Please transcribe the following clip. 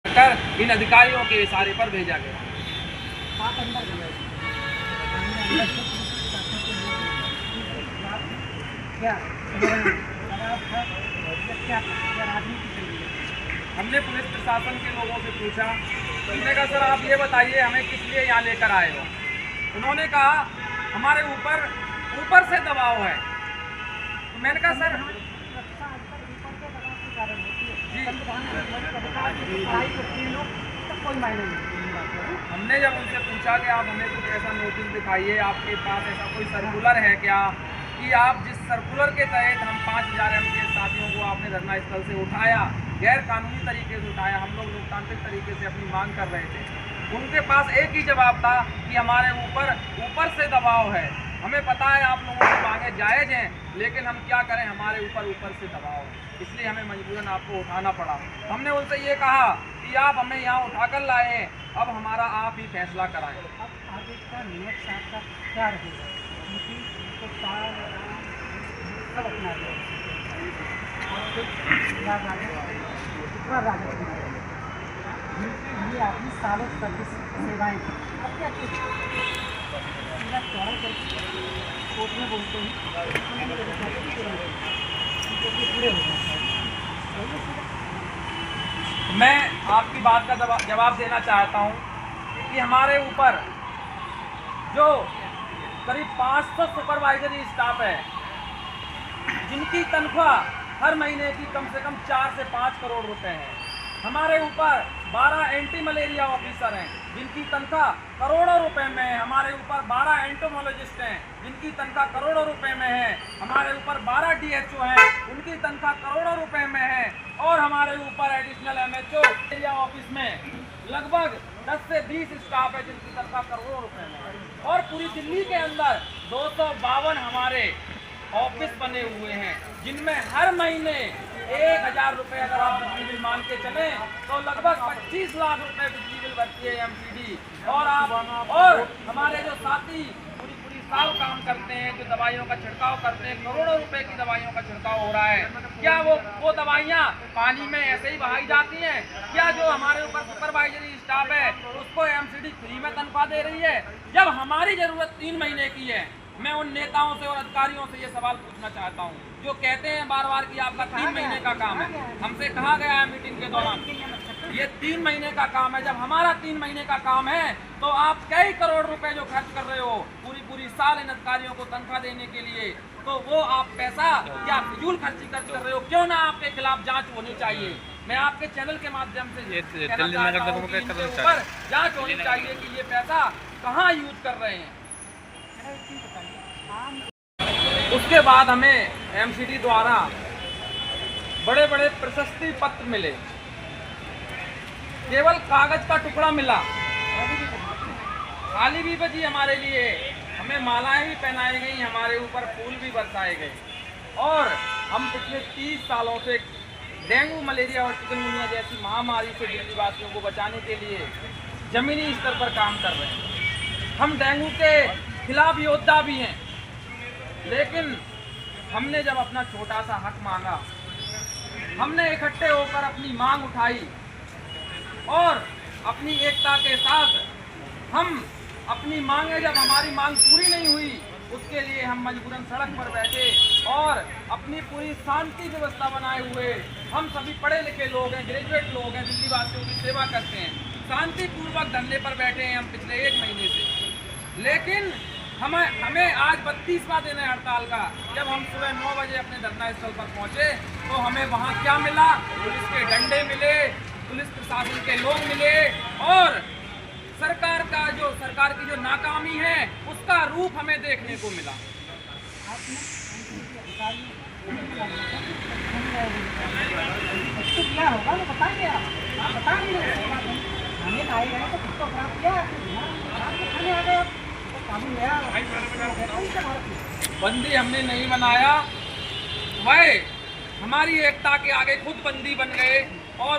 कर इन अधिकारियों के इशारे पर भेजा गया। हमने पुलिस प्रशासन के लोगों से पूछा, उन्होंने कहा सर आप ये बताइए हमें किस लिए यहाँ लेकर आए हो। उन्होंने कहा हमारे ऊपर से दबाव है। तो मैंने कहा सर जी, हमने जब उनसे पूछा कि आप हमें कुछ ऐसा नोटिस दिखाइए, आपके पास ऐसा कोई सर्कुलर है क्या कि आप जिस सर्कुलर के तहत हम 5000 के साथियों को आपने धरना स्थल से उठाया, गैर कानूनी तरीके से उठाया, हम लोग लोकतांत्रिक तरीके से अपनी मांग कर रहे थे। उनके पास एक ही जवाब था कि हमारे ऊपर से दबाव है। हमें पता है आप लोगों की मांगे जायज़ हैं, लेकिन हम क्या करें, हमारे ऊपर से दबाव है, इसलिए हमें मजबूरन आपको उठाना पड़ा। हमने उनसे ये कहा कि आप हमें यहाँ उठाकर लाए हैं, अब हमारा आप ही फैसला कराएं। अब आगे का नियत साहब का क्या रहेगा, क्योंकि तो सब अपना ये आदमी सालों सर्विस सेवाएँ अब क्या चौड़ा करके कोर्ट में बोलते हैं पूरे हो जाते हैं। मैं आपकी बात का जवाब देना चाहता हूं कि हमारे ऊपर जो करीब 500 सुपरवाइजरी स्टाफ है, जिनकी तनख्वाह हर महीने की कम से कम 4 से 5 करोड़ रुपए है। हमारे ऊपर 12 एंटी मलेरिया ऑफिसर हैं, जिनकी तनख्वाह करोड़ों रुपए में है। हमारे ऊपर 12 एंटोमोलॉजिस्ट हैं, जिनकी तनख्वाह करोड़ों रुपए में है। हमारे ऊपर 12 DHO हैं, उनकी तनख्वाह करोड़ों रुपए में है। और हमारे ऊपर एडिशनल MHO एरिया ऑफिस में लगभग 10 से 20 स्टाफ है, जिनकी तनख्वाह करोड़ों रुपए में है। और पूरी दिल्ली के अंदर 252 हमारे ऑफिस बने हुए हैं, जिनमें हर महीने 1000 रुपये अगर आप बिजली बिल मान के चले तो लगभग 25 लाख रुपए बिजली बिल भरती है MCD। और हमारे जो साथी पूरी साल काम करते हैं, जो दवाइयों का छिड़काव करते हैं, करोड़ों रुपए की दवाइयों का छिड़काव हो रहा है। क्या वो दवाइयाँ पानी में ऐसे ही बहाई जाती हैं? क्या जो हमारे ऊपर सुपरवाइजरी स्टाफ है उसको MCD फ्री में तनख्वाह दे रही है, जब हमारी जरूरत 3 महीने की है? मैं उन नेताओं से और अधिकारियों से ये सवाल पूछना चाहता हूँ जो कहते हैं बार बार कि आपका 3 महीने का काम है। हमसे कहा गया है मीटिंग के दौरान ये 3 महीने का काम है। जब हमारा 3 महीने का काम है तो आप कई करोड़ रुपए जो खर्च कर रहे हो पूरी साल इन अधिकारियों को तनख्वाह देने के लिए, तो वो आप पैसा क्या फिजूल खर्ची खर्च कर रहे हो? क्यों ना आपके खिलाफ जाँच होनी चाहिए। मैं आपके चैनल के माध्यम से कहना चाहता हूं कि इनके ऊपर जाँच होनी चाहिए कि ये पैसा कहाँ यूज कर रहे हैं। उसके बाद हमें MCD द्वारा बड़े बड़े प्रशस्ति पत्र मिले, केवल कागज का टुकड़ा मिला, थाली भी बजी हमारे लिए, हमें मालाएं भी पहनाई गई, हमारे ऊपर फूल भी बरसाए गए। और हम पिछले 30 सालों से डेंगू, मलेरिया और चिकनगुनिया जैसी महामारी से दिल्ली वासियों को बचाने के लिए जमीनी स्तर पर काम कर रहे हैं। हम डेंगू के खिलाफ योद्धा भी हैं, लेकिन हमने जब अपना छोटा सा हक मांगा, हमने इकट्ठे होकर अपनी मांग उठाई और अपनी एकता के साथ हम अपनी मांगे, जब हमारी मांग पूरी नहीं हुई उसके लिए हम मजबूरन सड़क पर बैठे और अपनी पूरी शांति व्यवस्था बनाए हुए, हम सभी पढ़े लिखे लोग हैं, ग्रेजुएट लोग हैं, दिल्ली वासियों की सेवा करते हैं, शांतिपूर्वक धरने पर बैठे हैं हम पिछले 1 महीने से। लेकिन हमें आज 32वां दिन है हड़ताल का। जब हम सुबह 9 बजे अपने धरना स्थल पर पहुंचे तो हमें वहां क्या मिला? पुलिस के डंडे मिले, पुलिस प्रशासन के लोग मिले और सरकार की जो नाकामी है उसका रूप हमें देखने को मिला। बंदी हमने नहीं बनाया, वह हमारी एकता के आगे खुद बंदी बन गए और